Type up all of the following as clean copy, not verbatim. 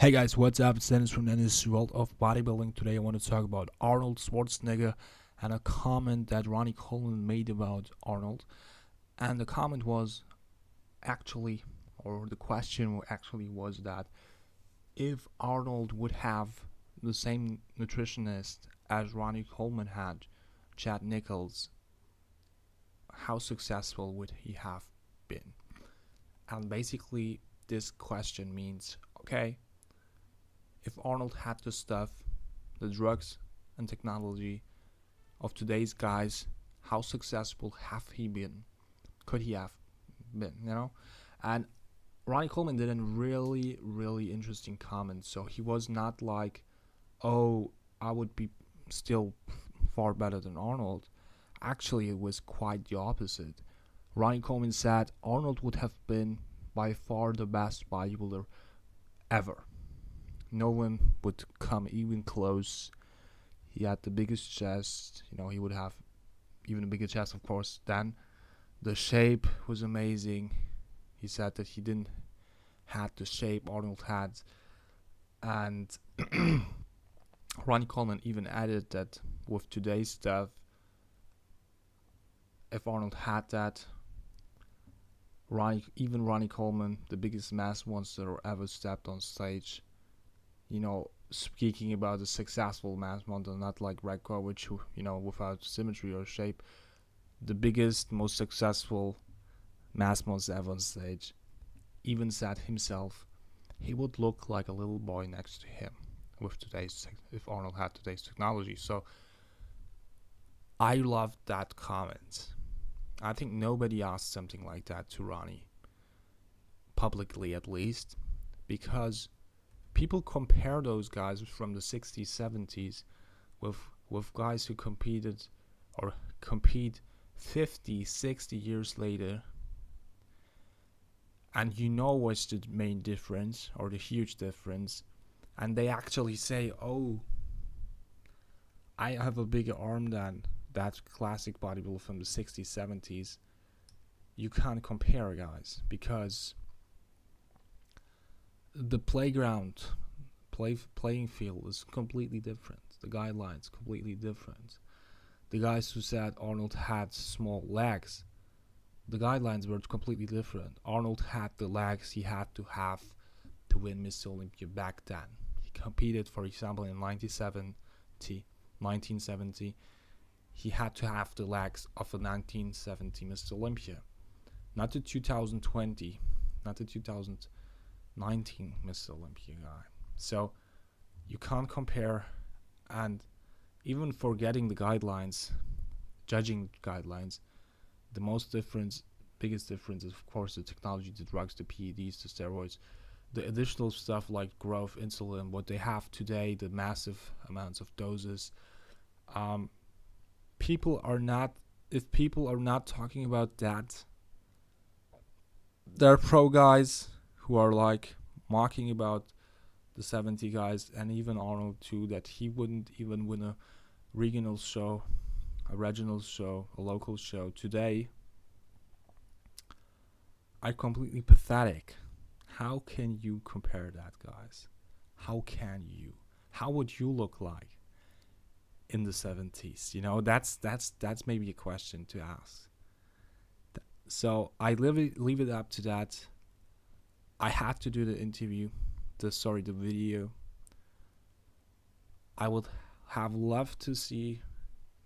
Hey guys, what's up? It's Deniz from Deniz World of Bodybuilding. Today I want to talk about Arnold Schwarzenegger and a comment that Ronnie Coleman made about Arnold. And the comment was actually, or the question actually was that if Arnold would have the same nutritionist as Ronnie Coleman had, Chad Nichols, how successful would he have been? And basically, this question means, okay, if Arnold had the stuff, the drugs and technology of today's guys, how successful have he been? Could he have been, And Ronnie Coleman did a really interesting comment. So he was not like, oh, I would be still far better than Arnold. Actually, it was quite the opposite. Ronnie Coleman said Arnold would have been by far the best bodybuilder ever. No one would come even close. He had the biggest chest. He would have even a bigger chest, of course. Then the shape was amazing. He said that he didn't have the shape Arnold had. And Ronnie Coleman even added that with today's stuff, if Arnold had that, Ronnie Coleman, the biggest mass monster ever stepped on stage, speaking about a successful mass monster, not like Redkovich, who, without symmetry or shape, the biggest, most successful mass monster ever on stage, even said himself he would look like a little boy next to him if Arnold had today's technology. So I loved that comment. I think nobody asked something like that to Ronnie, publicly at least, because people compare those guys from the 60s, 70s with guys who competed or compete 50, 60 years later. And what's the main difference or the huge difference. And they actually say, oh, I have a bigger arm than that classic bodybuilder from the 60s, 70s. You can't compare, guys, because the playing field is completely different. The guidelines completely different. The guys who said Arnold had small legs, the guidelines were completely different. Arnold had the legs he had to have to win Mr. Olympia back then. He competed, for example, in 1970. He had to have the legs of a 1970 Mr. Olympia, not the 2020, not the 2019 Mr. Olympia guy. So you can't compare, and even forgetting the guidelines, judging guidelines, the biggest difference is, of course, the technology, the drugs, the PEDs, the steroids, the additional stuff like growth, insulin, what they have today, the massive amounts of doses. If people are not talking about that, there are pro guys who are like mocking about the 70 guys and even Arnold too, that he wouldn't even win a regional show, a local show today, are completely pathetic. How can you compare that, guys? How can you? How would you look like in the 70s? That's maybe a question to ask. So I leave it up to that. I had to do the video. I would have loved to see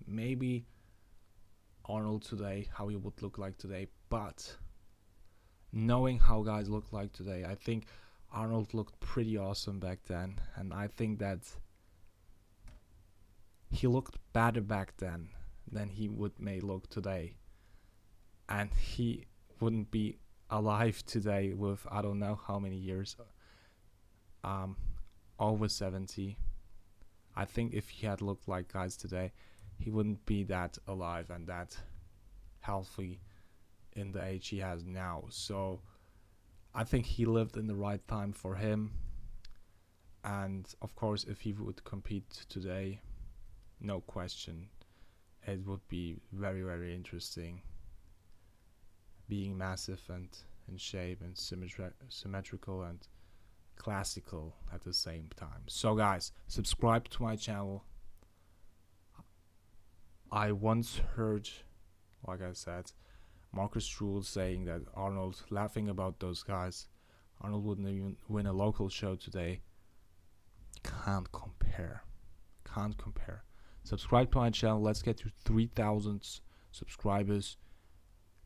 maybe Arnold today, how he would look like today, but knowing how guys look like today, I think Arnold looked pretty awesome back then, and I think that he looked better back then than he may look today, and he wouldn't be alive today with I don't know how many years, over 70. I think if he had looked like guys today, he wouldn't be that alive and that healthy in the age he has now. So I think he lived in the right time for him. And of course, if he would compete today, no question, it would be very interesting, being massive and in shape and symmetrical and classical at the same time. So guys, subscribe to my channel. I once heard, like I said, Marcus Truhl saying that Arnold, laughing about those guys, Arnold wouldn't even win a local show today. Can't compare. Can't compare. Subscribe to my channel. Let's get to 3,000 subscribers.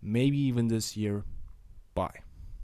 Maybe even this year. Bye.